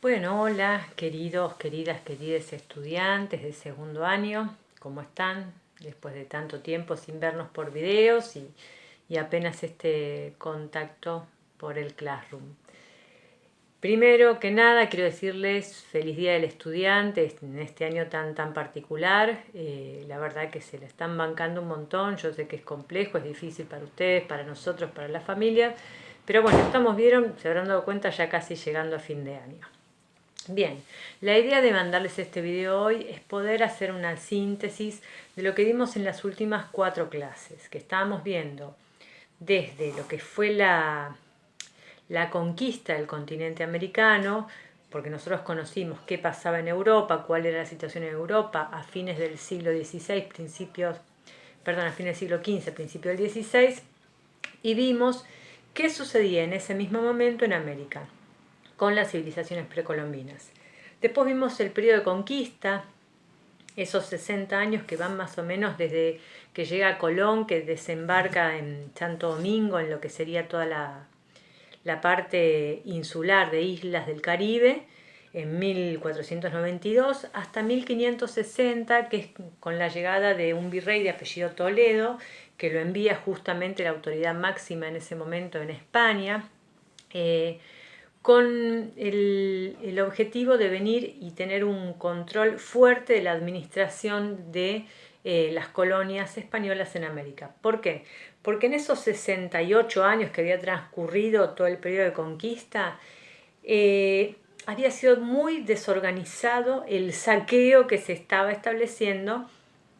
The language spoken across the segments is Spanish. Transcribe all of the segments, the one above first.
Bueno, hola, queridos, queridas estudiantes de segundo año, ¿cómo están? Después de tanto tiempo sin vernos por videos y apenas este contacto por el Classroom. Primero que nada, quiero decirles feliz Día del Estudiante en este año tan particular. La verdad que se la están bancando un montón. Yo sé que es complejo, es difícil para ustedes, para nosotros, para la familia. Pero bueno, vieron, se habrán dado cuenta ya casi llegando a fin de año. Bien, la idea de mandarles este video hoy es poder hacer una síntesis de lo que vimos en las últimas 4 clases, que estábamos viendo desde lo que fue la conquista del continente americano, porque nosotros conocimos qué pasaba en Europa, cuál era la situación en Europa a fines del siglo XVI, a fines del siglo XV, principios del XVI, y vimos qué sucedía en ese mismo momento en América con las civilizaciones precolombinas. Después vimos el periodo de conquista, esos 60 años que van más o menos desde que llega Colón, que desembarca en Santo Domingo, en lo que sería toda la parte insular de islas del Caribe, en 1492 hasta 1560, que es con la llegada de un virrey de apellido Toledo, que lo envía justamente la autoridad máxima en ese momento en España, con el objetivo de venir y tener un control fuerte de la administración de las colonias españolas en América. ¿Por qué? Porque en esos 68 años que había transcurrido todo el periodo de conquista, había sido muy desorganizado el saqueo que se estaba estableciendo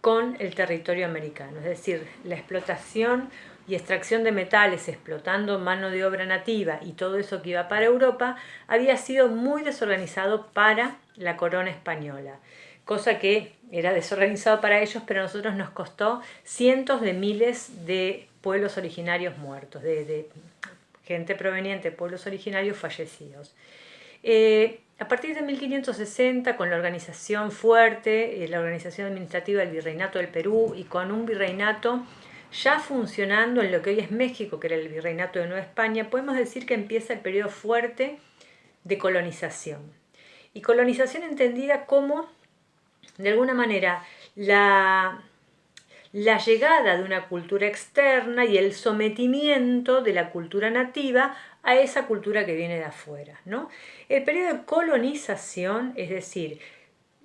con el territorio americano, es decir, la explotación y extracción de metales, explotando mano de obra nativa y todo eso que iba para Europa, había sido muy desorganizado para la corona española, cosa que era desorganizado para ellos, pero a nosotros nos costó cientos de miles de pueblos originarios muertos, de gente proveniente de pueblos originarios fallecidos. A partir de 1560, con la organización fuerte, la organización administrativa del Virreinato del Perú y con un virreinato ya funcionando en lo que hoy es México, que era el Virreinato de Nueva España, podemos decir que empieza el periodo fuerte de colonización. Y colonización entendida como, de alguna manera, la llegada de una cultura externa y el sometimiento de la cultura nativa a esa cultura que viene de afuera, ¿no? El periodo de colonización, es decir,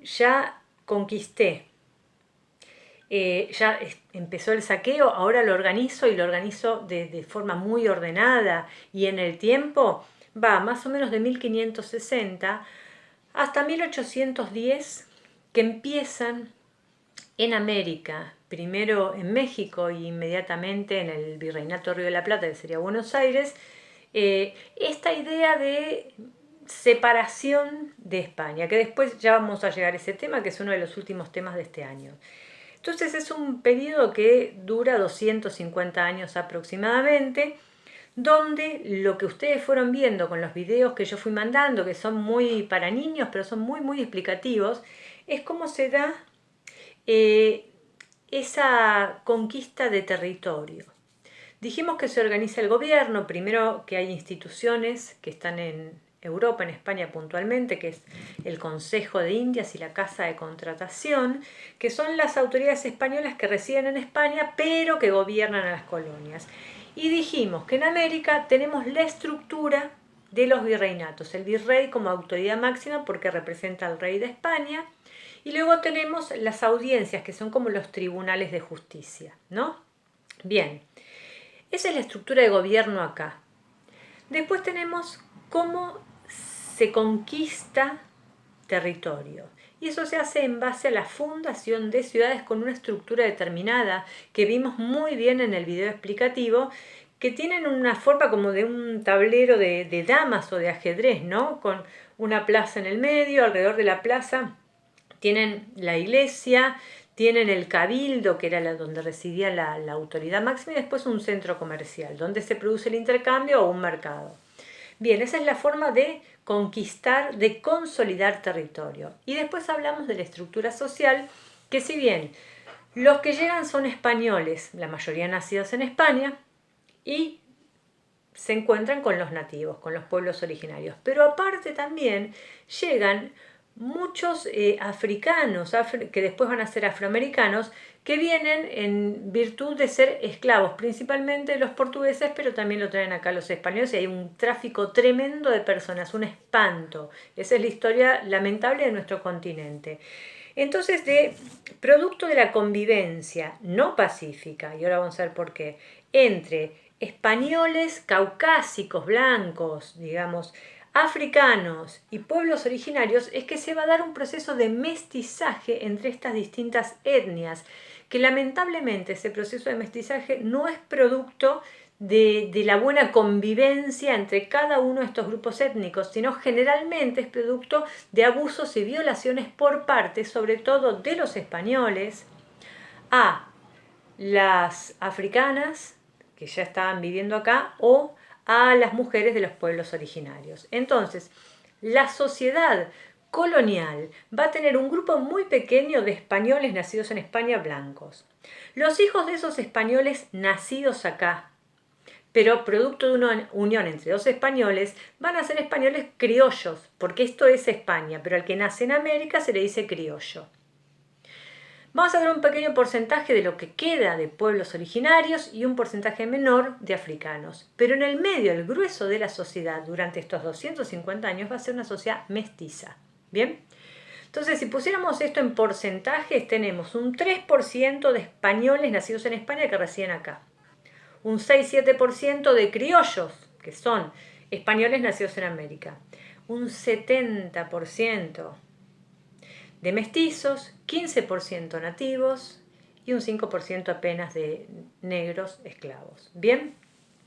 ya conquisté, ya empezó el saqueo, ahora lo organizo y lo organizo de forma muy ordenada y en el tiempo va más o menos de 1560 hasta 1810, que empiezan en América, primero en México y inmediatamente en el Virreinato de Río de la Plata, que sería Buenos Aires, esta idea de separación de España, que después ya vamos a llegar a ese tema, que es uno de los últimos temas de este año. Entonces es un periodo que dura 250 años aproximadamente, donde lo que ustedes fueron viendo con los videos que yo fui mandando, que son muy para niños, pero son muy explicativos, es cómo se da eh, esa conquista de territorio. Dijimos que se organiza el gobierno, primero que hay instituciones que están en Europa, en España puntualmente, que es el Consejo de Indias y la Casa de Contratación, que son las autoridades españolas que residen en España, pero que gobiernan a las colonias. Y dijimos que en América tenemos la estructura de los virreinatos, el virrey como autoridad máxima porque representa al rey de España, y luego tenemos las audiencias, que son como los tribunales de justicia, ¿no? Bien, esa es la estructura de gobierno acá. Después tenemos cómo se conquista territorio. Y eso se hace en base a la fundación de ciudades con una estructura determinada, que vimos muy bien en el video explicativo, que tienen una forma como de un tablero de damas o de ajedrez, ¿no? Con una plaza en el medio, alrededor de la plaza tienen la iglesia, tienen el cabildo, que era donde residía la autoridad máxima, y después un centro comercial, donde se produce el intercambio o un mercado. Bien, esa es la forma de conquistar, de consolidar territorio. Y después hablamos de la estructura social, que si bien los que llegan son españoles, la mayoría nacidos en España, y se encuentran con los nativos, con los pueblos originarios. Pero aparte también llegan muchos africanos, que después van a ser afroamericanos, que vienen en virtud de ser esclavos, principalmente los portugueses, pero también lo traen acá los españoles, y hay un tráfico tremendo de personas, un espanto. Esa es la historia lamentable de nuestro continente. Entonces, producto de la convivencia no pacífica, y ahora vamos a ver por qué, entre españoles caucásicos, blancos, digamos, africanos y pueblos originarios, es que se va a dar un proceso de mestizaje entre estas distintas etnias, que lamentablemente ese proceso de mestizaje no es producto de la buena convivencia entre cada uno de estos grupos étnicos, sino generalmente es producto de abusos y violaciones por parte, sobre todo de los españoles, a las africanas, que ya estaban viviendo acá, o a las mujeres de los pueblos originarios. Entonces, la sociedad colonial va a tener un grupo muy pequeño de españoles nacidos en España blancos. Los hijos de esos españoles nacidos acá, pero producto de una unión entre dos españoles, van a ser españoles criollos, porque esto es España, pero al que nace en América se le dice criollo. Vamos a ver un pequeño porcentaje de lo que queda de pueblos originarios y un porcentaje menor de africanos. Pero en el medio, el grueso de la sociedad durante estos 250 años va a ser una sociedad mestiza. ¿Bien? Entonces, si pusiéramos esto en porcentajes, tenemos un 3% de españoles nacidos en España que residen acá. Un 6-7% de criollos, que son españoles nacidos en América. Un 70% de mestizos, 15% nativos y un 5% apenas de negros esclavos. Bien,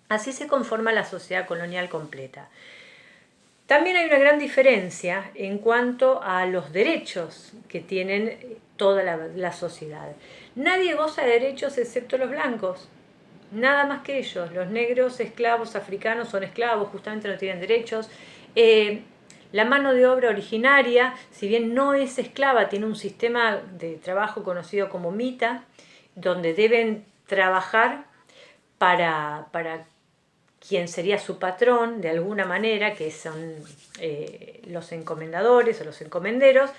así se conforma la sociedad colonial completa. También hay una gran diferencia en cuanto a los derechos que tienen toda la sociedad. Nadie goza de derechos excepto los blancos, nada más que ellos. Los negros, esclavos, africanos son esclavos, justamente no tienen derechos. La mano de obra originaria, si bien no es esclava, tiene un sistema de trabajo conocido como mita, donde deben trabajar para quien sería su patrón, de alguna manera, que son los encomendadores o los encomenderos,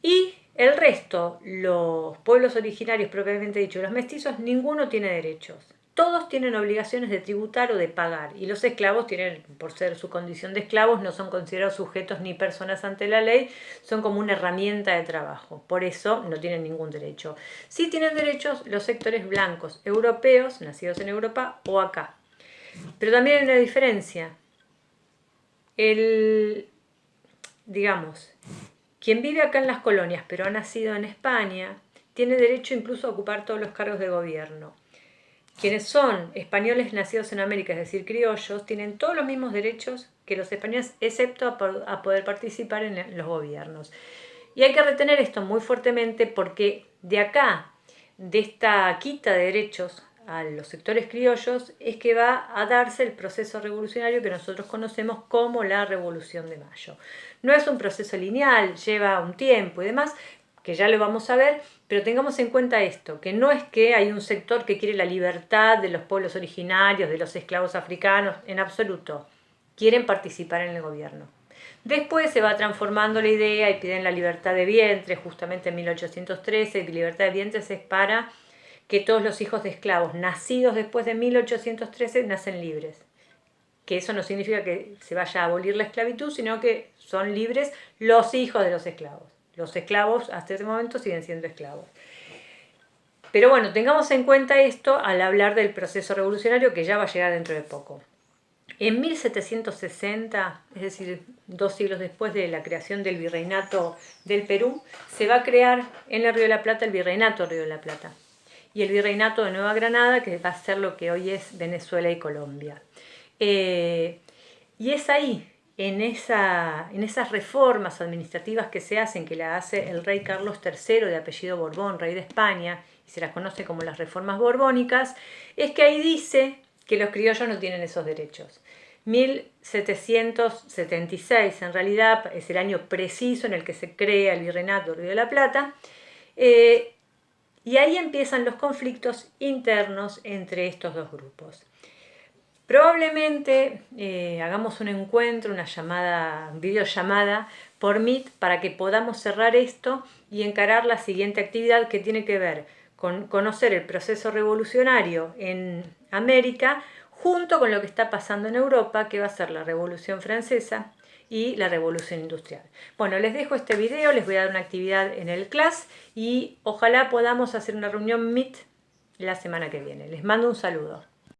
y el resto, los pueblos originarios propiamente dicho, los mestizos, ninguno tiene derechos. Todos tienen obligaciones de tributar o de pagar, y los esclavos tienen, por ser su condición de esclavos, no son considerados sujetos ni personas ante la ley, son como una herramienta de trabajo, por eso no tienen ningún derecho. Sí tienen derechos los sectores blancos, europeos, nacidos en Europa o acá. Pero también hay una diferencia. Digamos, quien vive acá en las colonias pero ha nacido en España, tiene derecho incluso a ocupar todos los cargos de gobierno. Quienes son españoles nacidos en América, es decir, criollos, tienen todos los mismos derechos que los españoles, excepto a poder participar en los gobiernos. Y hay que retener esto muy fuertemente porque de acá, de esta quita de derechos a los sectores criollos, es que va a darse el proceso revolucionario que nosotros conocemos como la Revolución de Mayo. No es un proceso lineal, lleva un tiempo y demás, que ya lo vamos a ver, pero tengamos en cuenta esto, que no es que hay un sector que quiere la libertad de los pueblos originarios, de los esclavos africanos, en absoluto. Quieren participar en el gobierno. Después se va transformando la idea y piden la libertad de vientre, justamente en 1813, y libertad de vientres es para que todos los hijos de esclavos nacidos después de 1813 nacen libres. Que eso no significa que se vaya a abolir la esclavitud, sino que son libres los hijos de los esclavos. Los esclavos hasta ese momento siguen siendo esclavos. Pero bueno, tengamos en cuenta esto al hablar del proceso revolucionario que ya va a llegar dentro de poco. En 1760, es decir, 2 siglos después de la creación del Virreinato del Perú, se va a crear en el Río de la Plata el Virreinato Río de la Plata y el Virreinato de Nueva Granada, que va a ser lo que hoy es Venezuela y Colombia. Y es ahí, en esas reformas administrativas que se hacen, que la hace el rey Carlos III, de apellido Borbón, rey de España, y se las conoce como las reformas borbónicas, es que ahí dice que los criollos no tienen esos derechos. 1776, en realidad, es el año preciso en el que se crea el Virreinato Río de la Plata, y ahí empiezan los conflictos internos entre estos dos grupos. Probablemente hagamos un encuentro, una videollamada por Meet para que podamos cerrar esto y encarar la siguiente actividad que tiene que ver con conocer el proceso revolucionario en América junto con lo que está pasando en Europa, que va a ser la Revolución Francesa y la Revolución Industrial. Bueno, les dejo este video, les voy a dar una actividad en el class y ojalá podamos hacer una reunión Meet la semana que viene. Les mando un saludo.